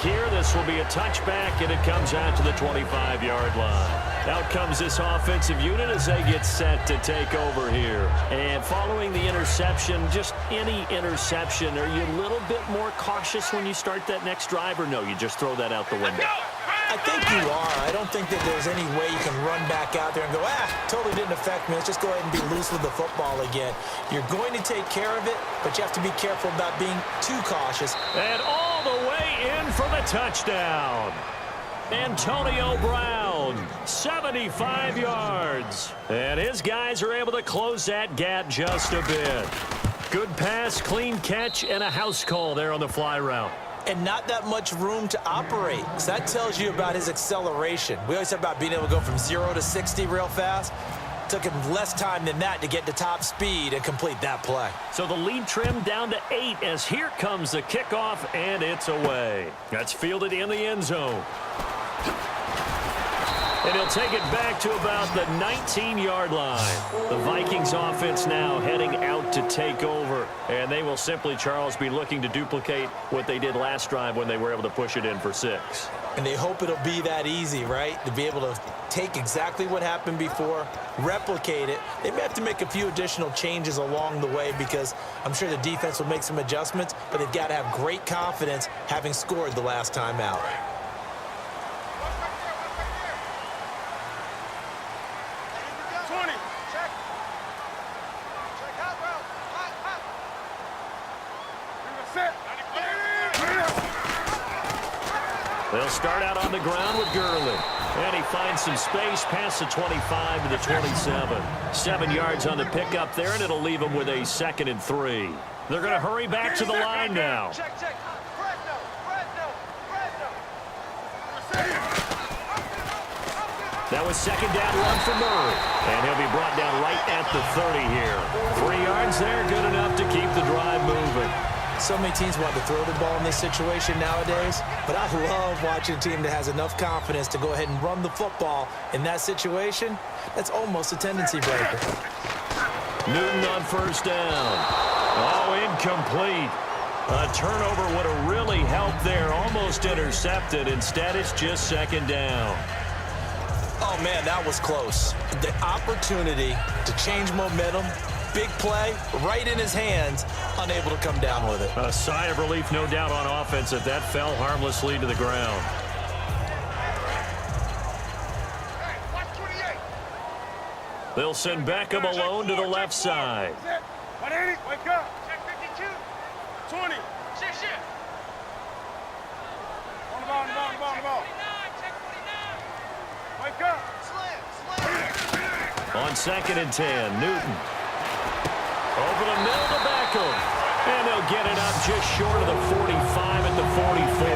here. This will be a touchback, and it comes out to the 25-yard line. Out comes this offensive unit as they get set to take over here. And following the interception, just any interception, are you a little bit more cautious when you start that next drive, or no, you just throw that out the window? I think you are. I don't think that there's any way you can run back out there and go, totally didn't affect me. Let's just go ahead and be loose with the football again. You're going to take care of it, but you have to be careful about being too cautious. And all the way in for the touchdown. Antonio Brown, 75 yards. And his guys are able to close that gap just a bit. Good pass, clean catch, and a house call there on the fly route. And not that much room to operate. So that tells you about his acceleration. We always talk about being able to go from 0 to 60 real fast. Took him less time than that to get to top speed and complete that play. So the lead trimmed down to 8 as here comes the kickoff, and it's away. That's fielded in the end zone. And he'll take it back to about the 19-yard line. The Vikings offense now heading out to take over. And they will simply, Charles, be looking to duplicate what they did last drive when they were able to push it in for 6. And they hope it'll be that easy, right? To be able to take exactly what happened before, replicate it. They may have to make a few additional changes along the way because I'm sure the defense will make some adjustments, but they've got to have great confidence having scored the last time out. They'll start out on the ground with Gurley. And he finds some space past the 25 to the 27. 7 yards on the pickup there, and it'll leave him with a 2nd and 3. They're going to hurry back to the line now. That was 2nd down run for Murray. And he'll be brought down right at the 30 here. 3 yards there, good enough to keep the drive moving. So many teams want to throw the ball in this situation nowadays, but I love watching a team that has enough confidence to go ahead and run the football in that situation. That's almost a tendency breaker. Newton on 1st down. Oh, incomplete. A turnover would have really helped there. Almost intercepted. Instead, it's just 2nd down. Oh, man, that was close. The opportunity to change momentum, big play, right in his hands, unable to come down with it. A sigh of relief, no doubt, on offense that fell harmlessly to the ground. They'll send Beckham alone to the left side. Wake up. Check 52. 20. Shift. On the ball. Wake up. On 2nd and 10, Newton. Over the middle to Beckham. And they'll get it up just short of the 45 at the 44.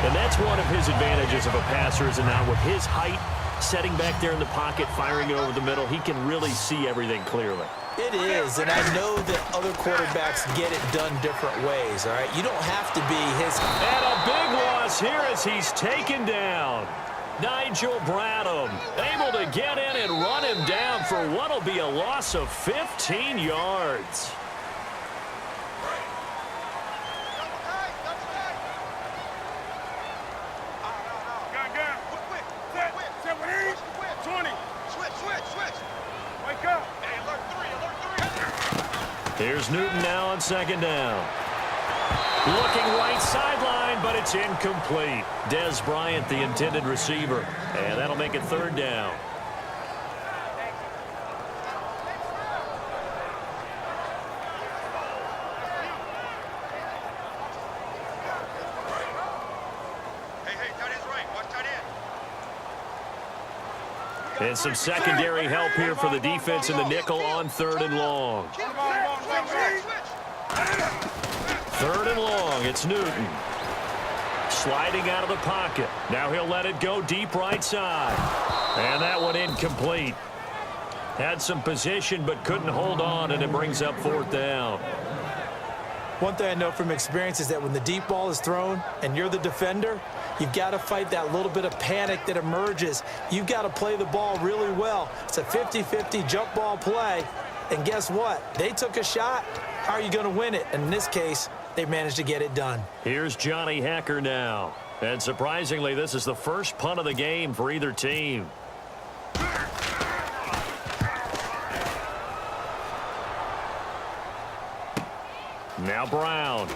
And that's one of his advantages of a passer, is now with his height, setting back there in the pocket, firing it over the middle, he can really see everything clearly. It is, and I know that other quarterbacks get it done different ways, all right? You don't have to be his... And a big loss here as he's taken down. Nigel Bradham able to get in and run him down for what will be a loss of 15 yards. Here's Newton now on 2nd down. Looking right sideline, but it's incomplete. Dez Bryant, the intended receiver. And that'll make it 3rd down. And some secondary help here for the defense in the nickel on 3rd and long. 3rd and long, it's Newton. Sliding out of the pocket. Now he'll let it go deep right side. And that one incomplete. Had some position but couldn't hold on, and it brings up 4th down. One thing I know from experience is that when the deep ball is thrown and you're the defender, you've got to fight that little bit of panic that emerges. You've got to play the ball really well. It's a 50-50 jump ball play. And guess what? They took a shot. How are you going to win it? And in this case, they've managed to get it done. Here's Johnny Hacker now. And surprisingly, this is the first punt of the game for either team. Now Brown.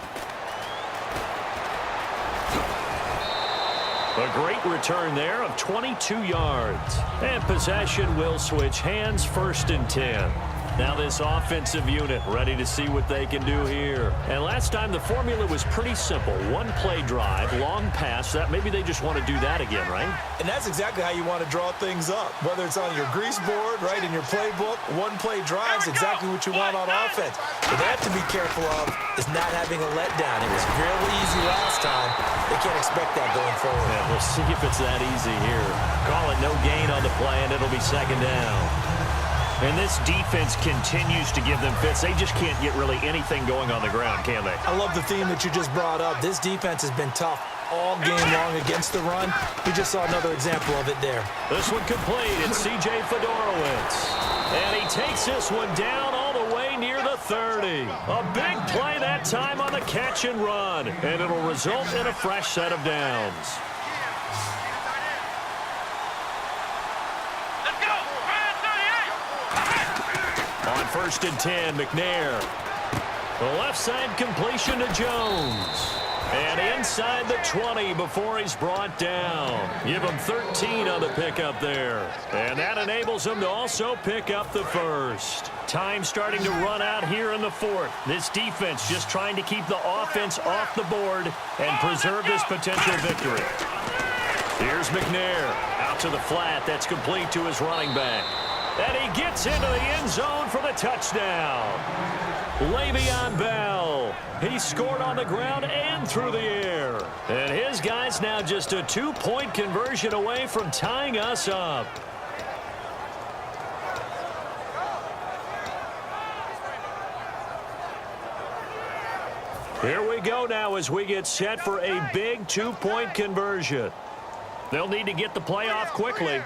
A great return there of 22 yards. And possession will switch hands, 1st and 10. Now this offensive unit ready to see what they can do here. And last time the formula was pretty simple. One play drive, long pass. That maybe they just want to do that again, right? And that's exactly how you want to draw things up. Whether it's on your grease board, right, in your playbook, one play drive is exactly what you want on offense. What they have to be careful of is not having a letdown. It was fairly easy last time. They can't expect that going forward. Yeah, we'll see if it's that easy here. Call it no gain on the play, and it'll be 2nd down. And this defense continues to give them fits. They just can't get really anything going on the ground, can they? I love the theme that you just brought up. This defense has been tough all game long against the run. We just saw another example of it there. This one complete. It's C.J. Fedorowicz. And he takes this one down all the way near the 30. A big play that time on the catch and run. And it'll result in a fresh set of downs. On 1st and 10, McNair. The left side completion to Jones. And inside the 20 before he's brought down. Give him 13 on the pickup there. And that enables him to also pick up the 1st. Time starting to run out here in the 4th. This defense just trying to keep the offense off the board and preserve this potential victory. Here's McNair. Out to the flat. That's complete to his running back. And he gets into the end zone for the touchdown. Le'Veon Bell. He scored on the ground and through the air. And his guy's now just a 2-point conversion away from tying us up. Here we go now as we get set for a big 2-point conversion. They'll need to get the play off quickly.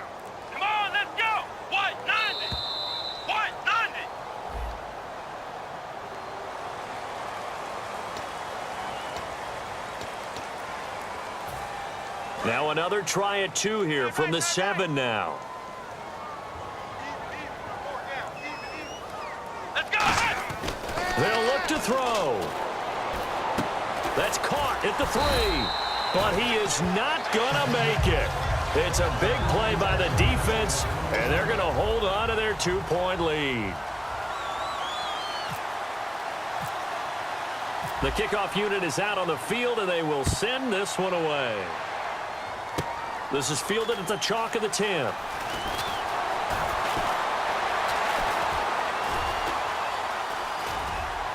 Now another try at 2 here from the 7 now. They'll look to throw. That's caught at the 3. But he is not going to make it. It's a big play by the defense, and they're going to hold on to their 2-point lead. The kickoff unit is out on the field, and they will send this one away. This is fielded at the chalk of the 10.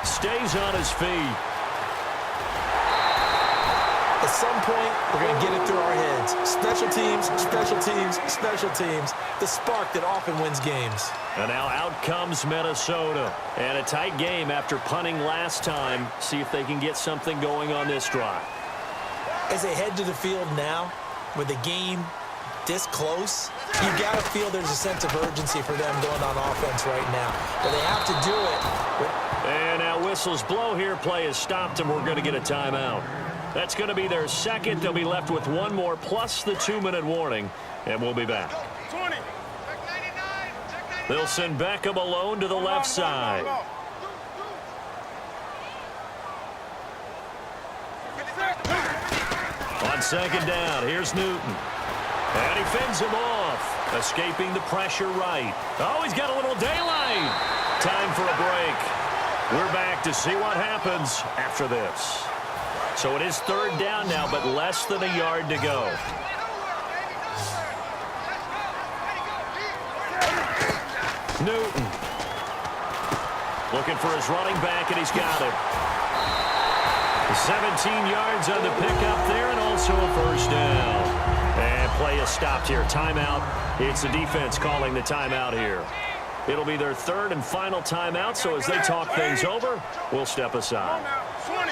Stays on his feet. At some point, we're going to get it through our heads. Special teams, special teams, special teams. The spark that often wins games. And now out comes Minnesota. And a tight game after punting last time. See if they can get something going on this drive. As they head to the field now, with the game this close, you got to feel there's a sense of urgency for them going on offense right now. But they have to do it. And now whistles blow here. Play is stopped, and we're going to get a timeout. That's going to be their second. They'll be left with one more plus the 2-minute warning, and we'll be back. 20. They'll send Beckham alone to the left side. On 2nd down, here's Newton. And he fends him off, escaping the pressure right. Oh, he's got a little daylight. Time for a break. We're back to see what happens after this. So it is 3rd down now, but less than a yard to go. Newton. Looking for his running back, and he's got it. 17 yards on the pickup there, and also a 1st down. And play is stopped here. Timeout. It's the defense calling the timeout here. It'll be their 3rd and final timeout, so as they talk things over, we'll step aside. 20.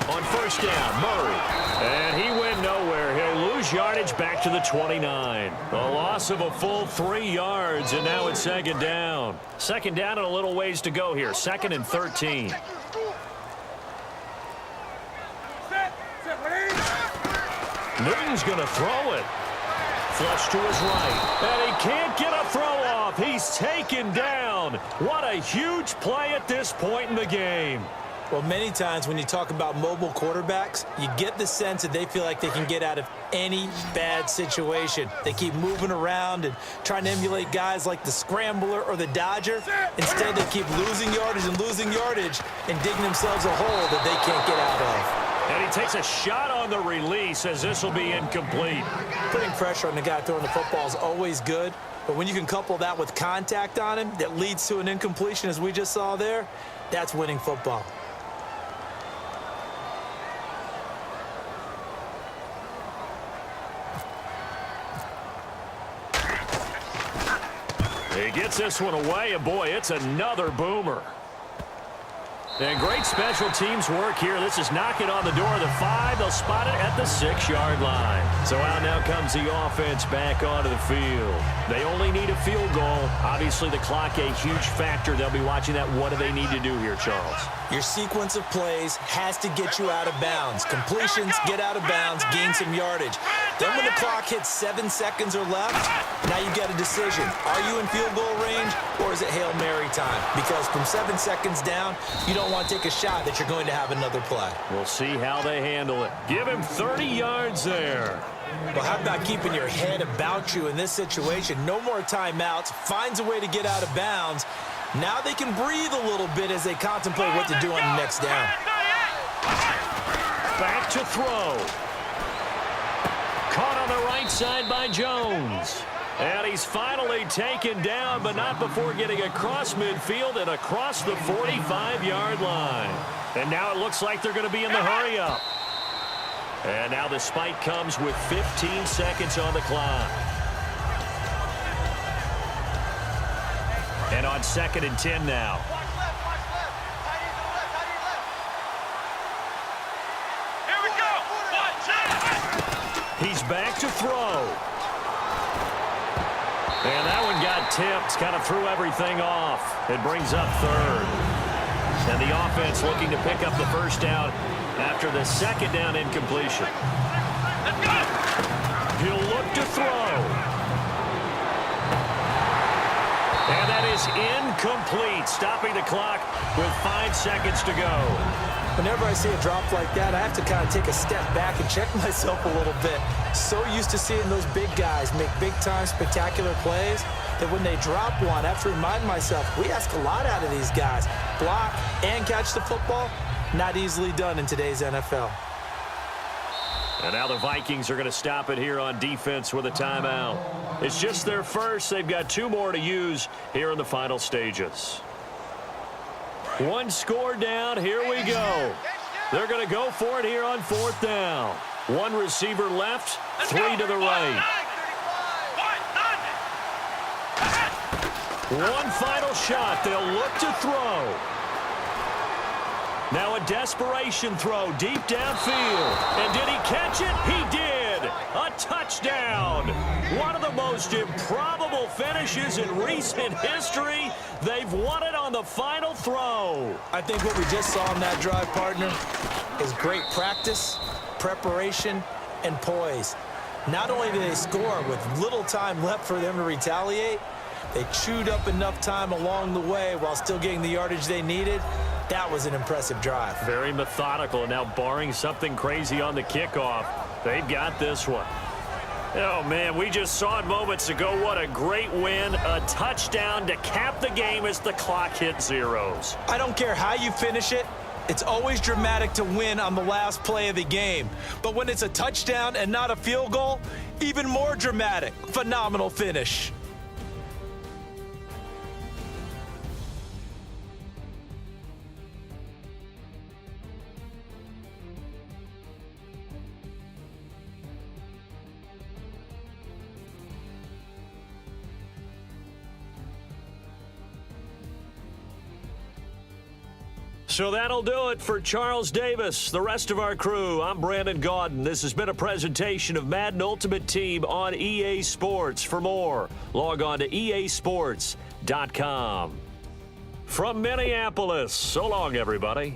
On 1st down, Murray. And he went nowhere. He'll lose his yardage back to the 29. A loss of a full 3 yards, and now it's second down. Second down and a little ways to go here. Second and 13. Newton's going to throw it. Flush to his right. And he can't get a throw off. He's taken down. What a huge play at this point in the game. Well, many times when you talk about mobile quarterbacks, you get the sense that they feel like they can get out of any bad situation. They keep moving around and trying to emulate guys like the Scrambler or the Dodger. Instead, they keep losing yardage and digging themselves a hole that they can't get out of. And he takes a shot on the release as this will be incomplete. Putting pressure on the guy throwing the football is always good, but when you can couple that with contact on him that leads to an incompletion, as we just saw there, that's winning football. He gets this one away, and boy, it's another boomer. And great special teams work here. This is knocking on the door of the 5. They'll spot it at the 6-yard line. So out now comes the offense back onto the field. They only need a field goal. Obviously, the clock a huge factor. They'll be watching that. What do they need to do here, Charles? Your sequence of plays has to get you out of bounds. Completions, get out of bounds, gain some yardage. Then when the clock hits 7 seconds or left, now you get a decision. Are you in field goal range, or is it Hail Mary time? Because from 7 seconds down, you don't want to take a shot that you're going to have another play. We'll see how they handle it. Give him 30 yards there. Well, how about keeping your head about you in this situation? No more timeouts. Finds a way to get out of bounds. Now they can breathe a little bit as they contemplate what to do on the next down. Back to throw. Caught on the right side by Jones. And he's finally taken down, but not before getting across midfield and across the 45-yard line. And now it looks like they're going to be in the hurry-up. And now the spike comes with 15 seconds on the clock. And on 2nd and 10 now. Here we go. 1, 2. He's back to throw. And that one got tipped, kind of threw everything off. It brings up 3rd. And the offense looking to pick up the first down after the 2nd down incompletion. Let's go. He'll look to throw. And that is incomplete, stopping the clock with 5 seconds to go. Whenever I see a drop like that, I have to kind of take a step back and check myself a little bit. So used to seeing those big guys make big-time spectacular plays that when they drop one, I have to remind myself, we ask a lot out of these guys. Block and catch the football, not easily done in today's NFL. And now the Vikings are going to stop it here on defense with a timeout. It's just their first. They've got 2 more to use here in the final stages. 1 score down. Here we go. They're going to go for it here on 4th down. 1 receiver left, 3 to the right. 1 final shot. They'll look to throw. Now a desperation throw deep downfield. And did he catch it? He did. A touchdown. One of the most improbable finishes in recent history. They've won it on the final throw. I think what we just saw in that drive, partner, is great practice, preparation, and poise. Not only did they score with little time left for them to retaliate, they chewed up enough time along the way while still getting the yardage they needed. That was an impressive drive. Very methodical. Now, barring something crazy on the kickoff, they've got this one. Oh, man, we just saw it moments ago. What a great win. A touchdown to cap the game as the clock hit zeros. I don't care how you finish it. It's always dramatic to win on the last play of the game. But when it's a touchdown and not a field goal, even more dramatic. Phenomenal finish. So that'll do it for Charles Davis, the rest of our crew. I'm Brandon Gaudin. This has been a presentation of Madden Ultimate Team on EA Sports. For more, log on to easports.com. From Minneapolis, so long, everybody.